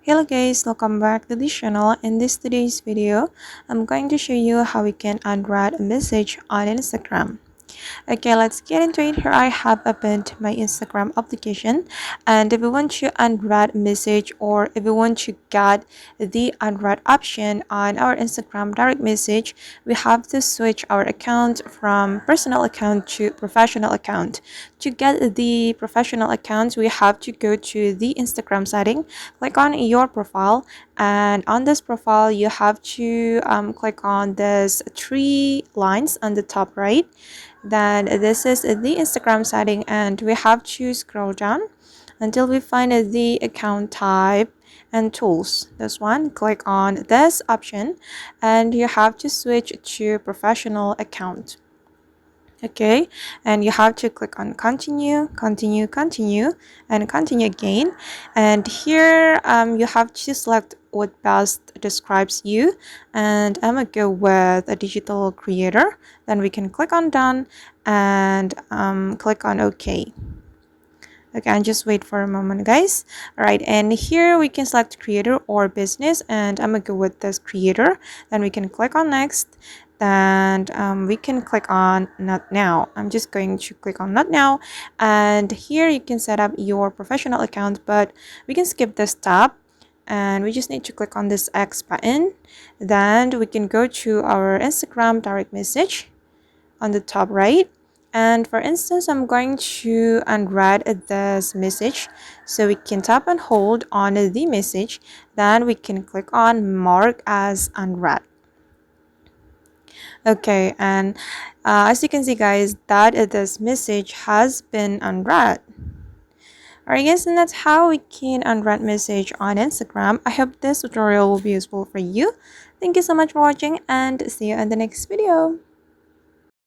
Hello guys, welcome back to the channel. In today's video, I'm going to show you how we can unread a message on Instagram. Okay, let's get into it. Here I have opened my Instagram application, and if you want to unread message or if you want to get the unread option on our Instagram direct message, we have to switch our account from personal account to professional account. To get the professional account, we have to go to the Instagram setting, click on your profile, and on this profile you have to click on this three lines on the top right. Then this is the Instagram setting, and we have to scroll down until we find the account type and tools. This one, click on this option, and you have to switch to professional account. Okay, and you have to click on continue, continue, continue, and continue again. And here you have to select what best describes you, and I'm gonna go with a digital creator. Then we can click on done and click on OK. Okay, and just wait for a moment, guys. All right, and here we can select creator or business, and I'm gonna go with this creator. Then we can click on next. Then we can click on not now. I'm just going to click on not now, and here you can set up your professional account, but we can skip this tab, and we just need to click on this X button. Then we can go to our Instagram direct message on the top right. And for instance, I'm going to unread this message. So we can tap and hold on the message. Then we can click on mark as unread. Okay, and as you can see, guys, that this message has been unread. Alright guys, and that's how we can unread message on Instagram. I hope this tutorial will be useful for you. Thank you so much for watching, and see you in the next video.